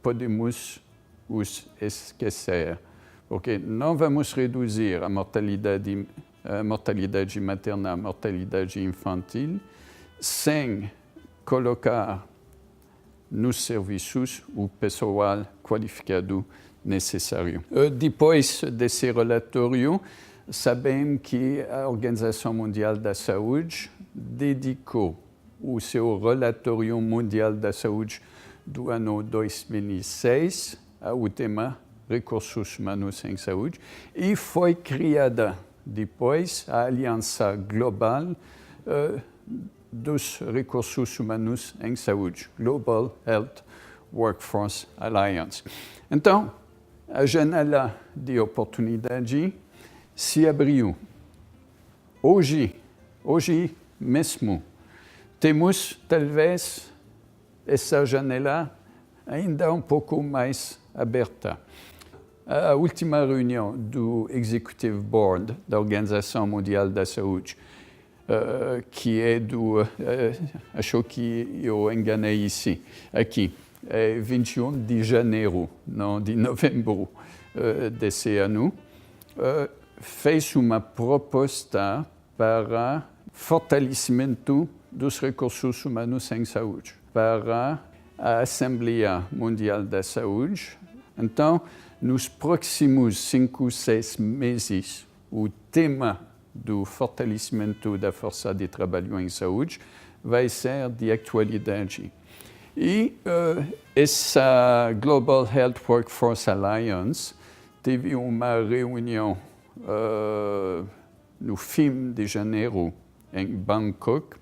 podemos os esquecer, porque não vamos reduzir a mortalidade materna, a mortalidade infantil, sem colocar nos serviços o pessoal qualificado necessário. Depois desse relatório, sabemos que a Organização Mundial da Saúde dedicou o seu relatório mundial da saúde do ano 2006 ao tema recursos humanos em saúde e foi criada depois a Aliança Global dos Recursos Humanos em Saúde, Global Health Workforce Alliance. Então, a janela de oportunidade se abriu. Hoje mesmo, temos talvez essa janela ainda um pouco mais aberta. A última reunião do Executive Board da Organização Mundial da Saúde, que é acho que eu enganei aqui, é 21 de janeiro, não de novembro desse ano, fez uma proposta para fortalecimento dos recursos humanos em saúde, para a Assembleia Mundial da Saúde. Então, nos próximos 5, 6 meses, o tema do fortalecimento da força de trabalho em saúde vai ser de atualidade. E essa Global Health Workforce Alliance teve uma reunião no fim de janeiro em Bangkok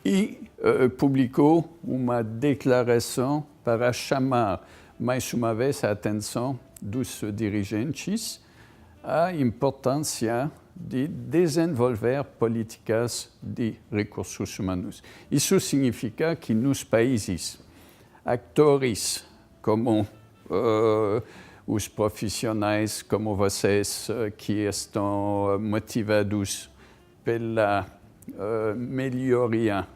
e publicou uma declaração para chamar mais uma vez a atenção dos dirigentes à importância de desenvolver políticas de recursos humanos. Isso significa que nos países, atores como os profissionais como vocês que estão motivados pela melhoria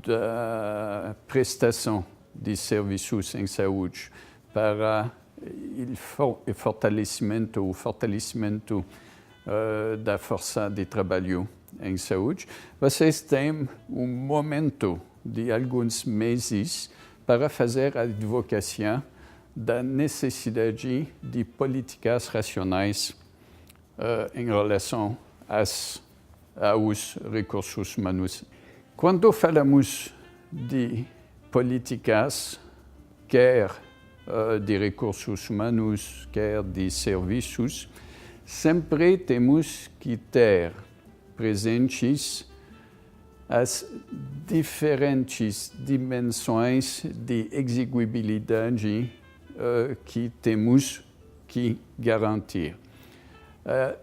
da prestação de serviços em saúde para o fortalecimento da força de trabalho em saúde. Vocês têm um momento de alguns meses para fazer a advocacia da necessidade de políticas racionais em relação aos recursos humanos. Quando falamos de políticas, quer de recursos humanos, quer de serviços, sempre temos que ter presentes as diferentes dimensões de exeguibilidade que temos que garantir. A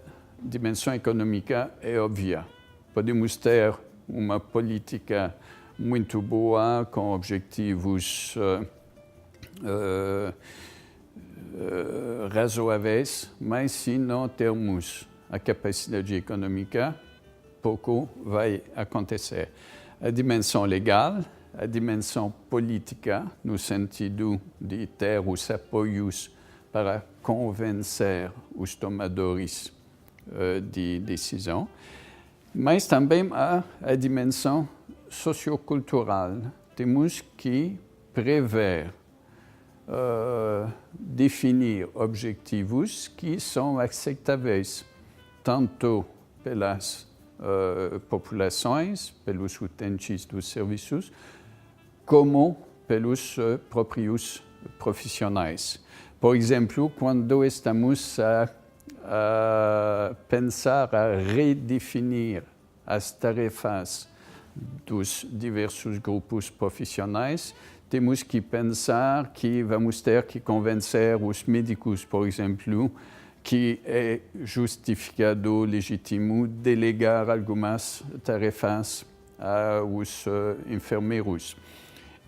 dimensão econômica é óbvia. Podemos ter uma política muito boa, com objetivos razoáveis, mas se não termos a capacidade econômica, pouco vai acontecer. A dimensão legal, a dimensão política, no sentido de ter os apoios para convencer os tomadores de decisão, mas também há a dimensão sociocultural. Temos que prever, definir objetivos que são aceitáveis, tanto pelas populações, pelos utentes dos serviços, como pelos próprios profissionais. Por exemplo, quando estamos a pensar, a redefinir as tarefas dos diversos grupos profissionais, temos que pensar que vamos ter que convencer os médicos, por exemplo, que é justificado, legítimo, delegar algumas tarefas aos enfermeiros.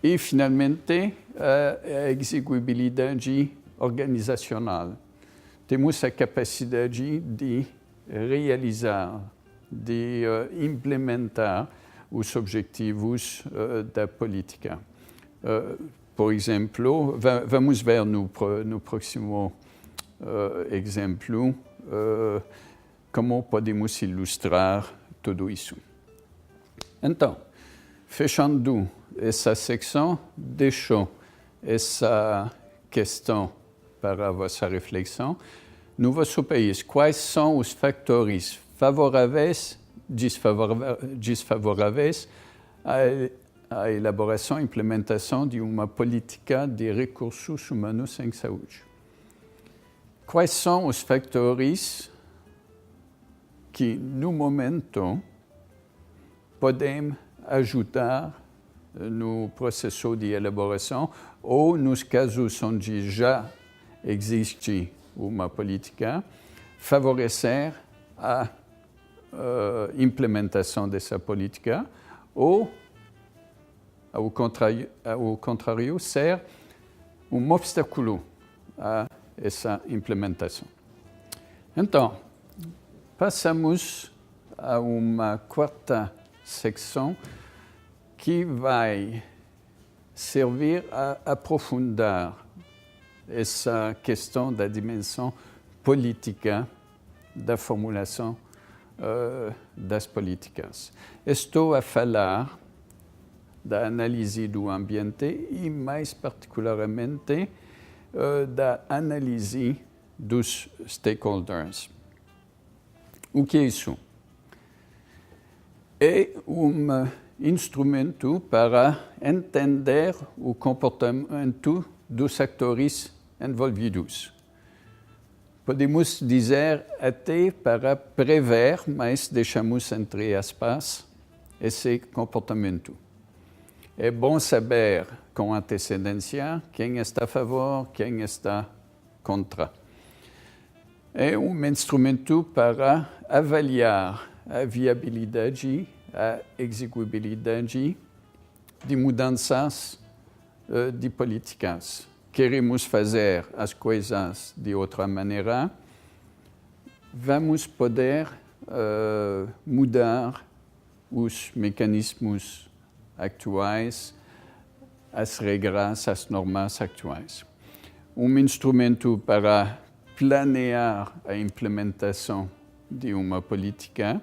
E, finalmente, a exeguibilidade organizacional. Temos a capacidade de realizar, de implementar os objetivos da política. por exemplo, vamos ver no próximo exemplo como podemos ilustrar tudo isso. Então, fechando essa secção, deixo essa questão para a vossa reflexão. No vosso país, quais são os fatores favoráveis, desfavoráveis à elaboração e implementação de uma política de recursos humanos em saúde? Quais são os fatores que, no momento, podem ajudar no processo de elaboração ou, nos casos onde já existe uma política, favorecer a implementação dessa política ou, ao contrário, ser um obstáculo a essa implementação. Então, passamos a uma quarta secção que vai servir a aprofundar essa questão da dimensão política da formulação das políticas. Estou a falar da análise do ambiente e, mais particularmente, da análise dos stakeholders. O que é isso? É um instrumento para entender o comportamento dos atores envolvidos. Podemos dizer até para prever, mas deixamos entre aspas, esse comportamento. É bom saber com antecedência quem está a favor, quem está contra. É um instrumento para avaliar a viabilidade, a execuibilidade de mudanças de políticas. Queremos fazer as coisas de outra maneira, vamos poder mudar os mecanismos atuais, as regras, as normas atuais. Um instrumento para planear a implementação de uma política.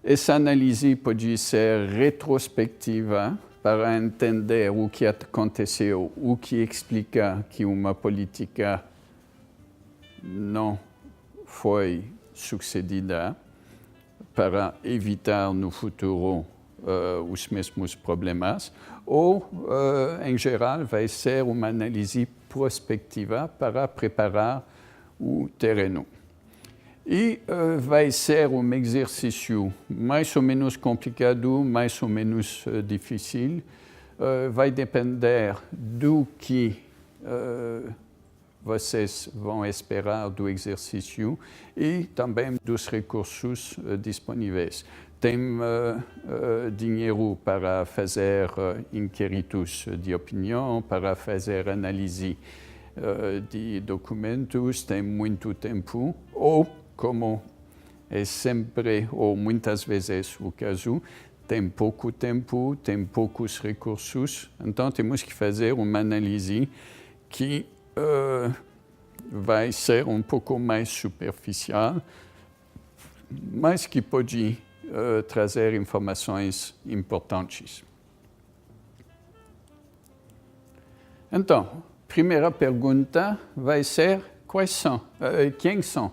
Essa análise pode ser retrospectiva para entender o que aconteceu, o que explica que uma política não foi sucedida, para evitar no futuro os mesmos problemas, ou, em geral, vai ser uma análise prospectiva para preparar o terreno. E vai ser um exercício mais ou menos complicado, mais ou menos difícil. Vai depender do que vocês vão esperar do exercício e também dos recursos disponíveis. Tem dinheiro para fazer inquéritos de opinião, para fazer análise de documentos, tem muito tempo, ou, como é sempre ou muitas vezes o caso, tem pouco tempo, tem poucos recursos, então temos que fazer uma análise que vai ser um pouco mais superficial, mas que pode trazer informações importantes. Então, primeira pergunta vai ser quem são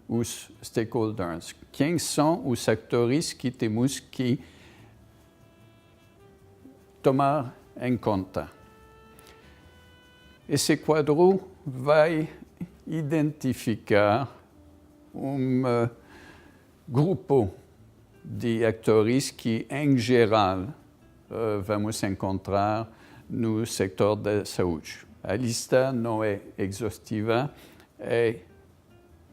os stakeholders? Quem são os atores que temos que tomar em conta? Esse quadro vai identificar um grupo de atores que, em geral, vamos encontrar no setor da saúde. A lista não é exaustiva, é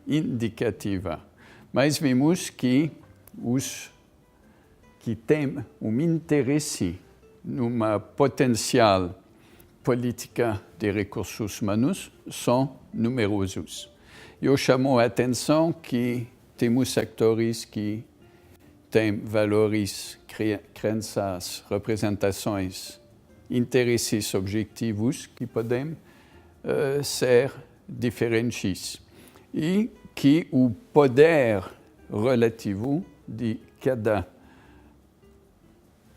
indicativa, mas vemos que os que têm um interesse numa potencial política de recursos humanos são numerosos. Eu chamo a atenção que temos atores que têm valores, crenças, representações interesses objetivos que podem ser diferentes e que o poder relativo de cada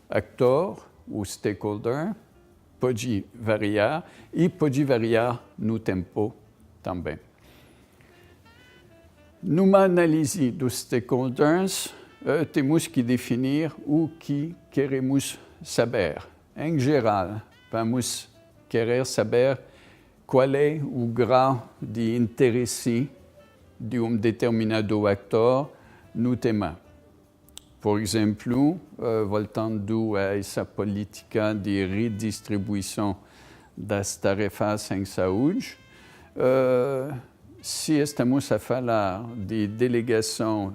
actor ou stakeholder pode variar e pode variar no tempo também. Numa análise dos stakeholders, temos que definir o que queremos saber. Em geral, vamos querer saber qual é o grau de interesse de determinado actor no tema. Por exemplo, voltando a essa política de redistribuição das tarefas em saúde, se estamos a falar de delegação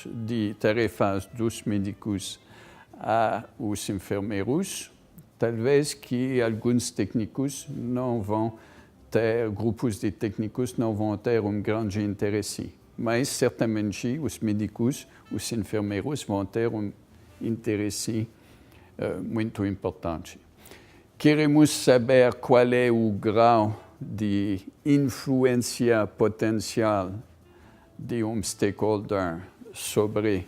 de tarefas dos médicos aos enfermeiros, talvez que alguns técnicos não vão ter, grupos de técnicos não vão ter grande interesse. Mas, certamente, os médicos, os enfermeiros vão ter interesse muito importante. Queremos saber qual é o grau de influência potencial de stakeholder sobre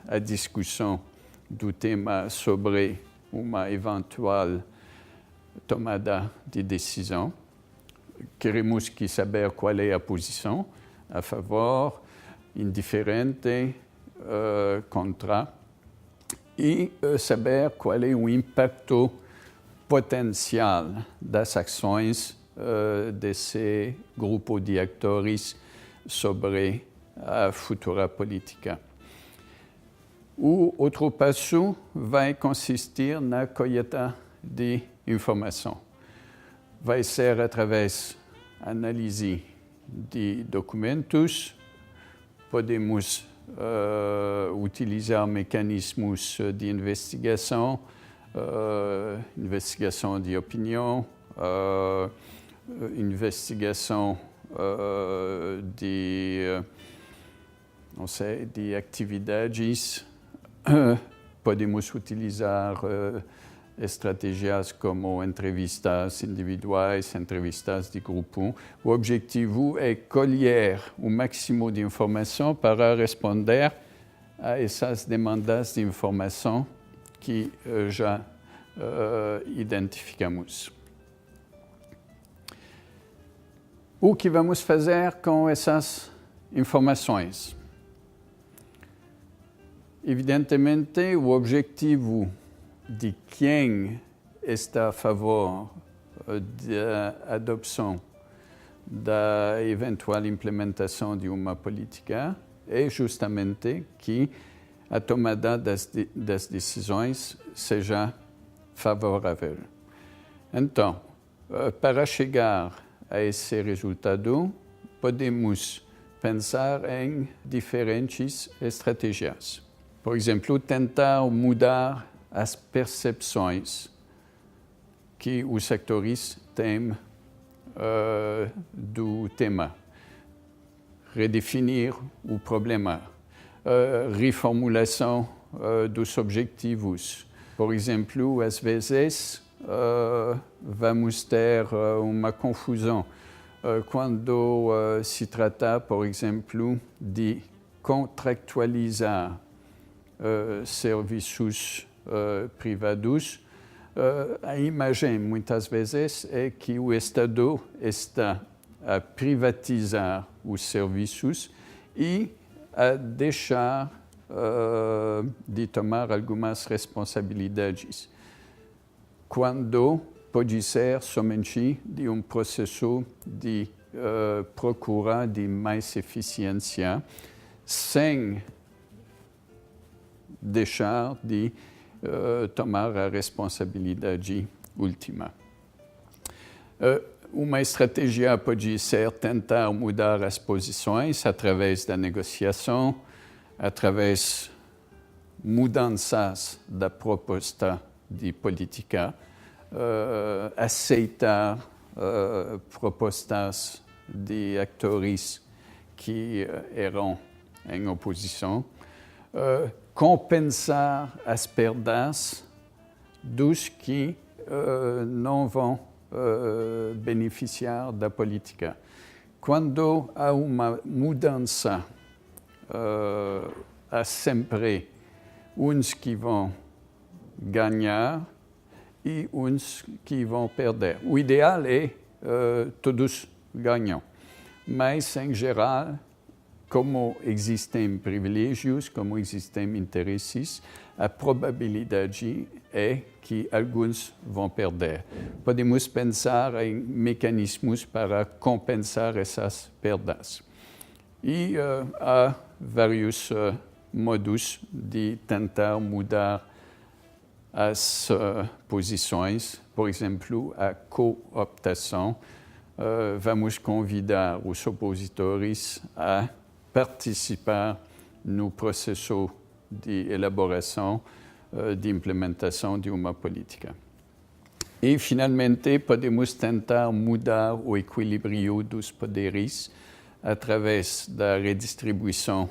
a discussão do tema sobre uma eventual tomada de decisão. Queremos saber qual é a posição, a favor, indiferente, contra, e saber qual é o impacto potencial das ações desse grupo de atores sobre a futura política. O outro passo vai consistir na colheita de informação. Vai ser através da análise de documentos, podemos utilizar mecanismos de investigação, investigação de opinião, investigação de atividades, podemos utilizar estratégias como entrevistas individuais, entrevistas de grupo. O objetivo é colher o máximo de informação para responder a essas demandas de informação que já identificamos. O que vamos fazer com essas informações? Evidentemente, o objetivo de quem está a favor da adoção da eventual implementação de uma política é justamente que a tomada das decisões seja favorável. Então, para chegar a esse resultado, podemos pensar em diferentes estratégias. Por exemplo, tentar mudar as percepções que os atores têm do tema, redefinir o problema, reformulação dos objetivos. Por exemplo, às vezes vamos ter uma confusão quando se trata, por exemplo, de contractualizar serviços privados. A imagem, muitas vezes, é que o Estado está a privatizar os serviços e a deixar de tomar algumas responsabilidades, quando pode ser somente de processo de procura de mais eficiência, sem deixar de tomar a responsabilidade última. Uma estratégia pode ser tentar mudar as posições através da negociação, através de mudanças da proposta de política, aceitar propostas de atores que eram em oposição, compensar as perdas dos que não vão beneficiar da política. Quando há uma mudança, há sempre uns que vão ganhar e uns que vão perder. O ideal é todos ganham, mas em geral, como existem privilégios, como existem interesses, a probabilidade é que alguns vão perder. Podemos pensar em mecanismos para compensar essas perdas. E há vários modos de tentar mudar as posições. Por exemplo, a cooptação. Vamos convidar os opositores a participar no processo de elaboração, de implementação de uma política. E, finalmente, podemos tentar mudar o equilíbrio dos poderes através da redistribuição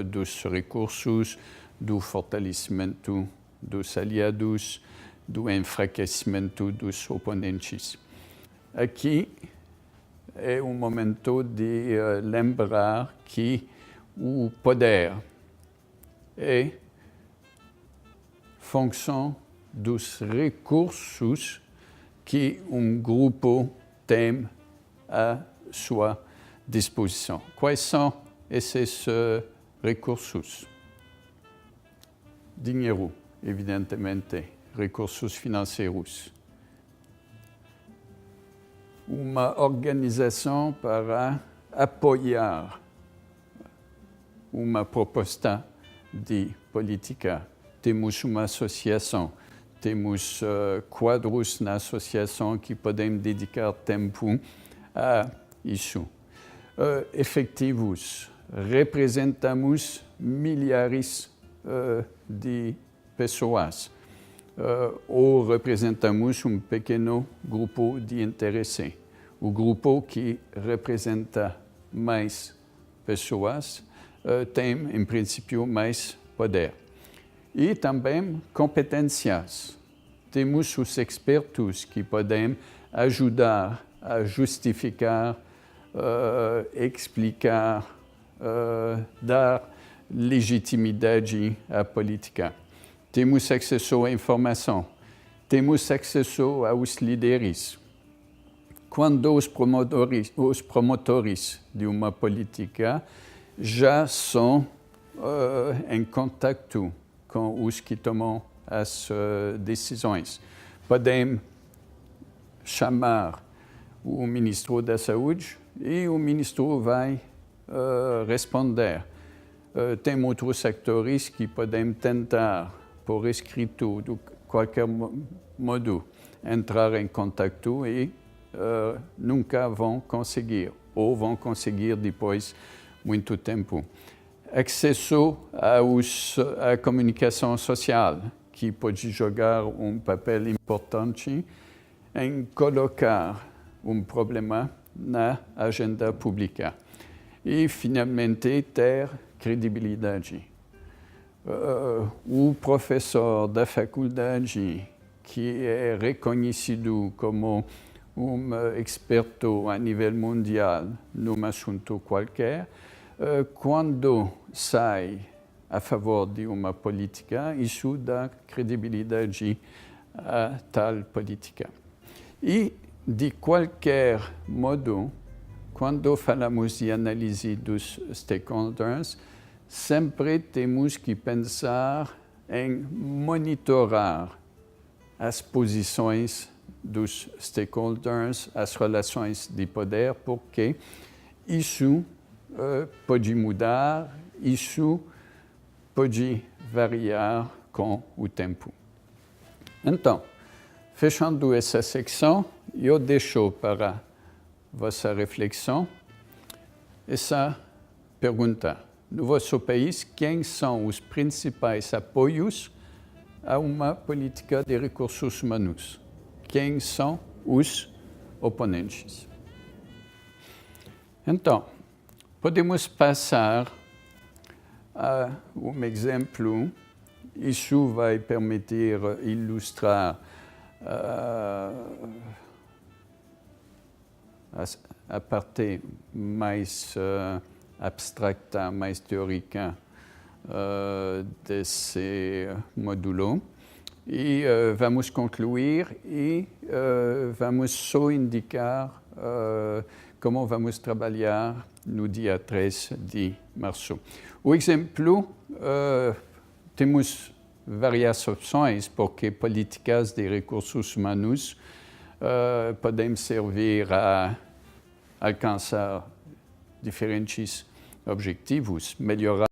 dos recursos, do fortalecimento dos aliados, do enfraquecimento dos oponentes. Aqui é um momento de lembrar que o poder é função dos recursos que um grupo tem à sua disposição. Quais são esses recursos? Dinheiro, evidentemente, recursos financeiros. Uma organização para apoiar uma proposta de política. Temos uma associação, temos quadros na associação que podem dedicar tempo a isso. Efetivos, representamos milhares de pessoas ou representamos um pequeno grupo de interesse. O grupo que representa mais pessoas tem, em princípio, mais poder. E também competências. Temos os expertos que podem ajudar a justificar, explicar, dar legitimidade à política. Temos acesso à informação, temos acesso aos líderes. Quando os promotores de uma política já são em contato com os que tomam as decisões, podem chamar o ministro da Saúde e o ministro vai responder. Tem outros sectores que podem tentar, por escrito, de qualquer modo, entrar em contato e nunca vão conseguir, ou vão conseguir depois muito tempo. Acesso à comunicação social, que pode jogar um papel importante em colocar um problema na agenda pública. E, finalmente, ter credibilidade. O professor da faculdade, que é reconhecido como um experto a nível mundial num assunto qualquer, quando sai a favor de uma política, isso dá credibilidade a tal política. E, de qualquer modo, quando falamos de análise dos stakeholders, sempre temos que pensar em monitorar as posições dos stakeholders, as relações de poder, porque isso pode mudar, isso pode variar com o tempo. Então, fechando essa secção, eu deixo para vossa reflexão essa pergunta. No vosso país, quem são os principais apoios a uma política de recursos humanos? Quem são os oponentes? Então, podemos passar a um exemplo isso vai permitir ilustrar a parte mais abstracta, mais teórica desse módulo. E vamos concluir e vamos só indicar como vamos trabalhar no dia 3 de março. O exemplo, temos várias opções, porque políticas de recursos humanos podem servir a alcançar diferentes objetivos, melhorar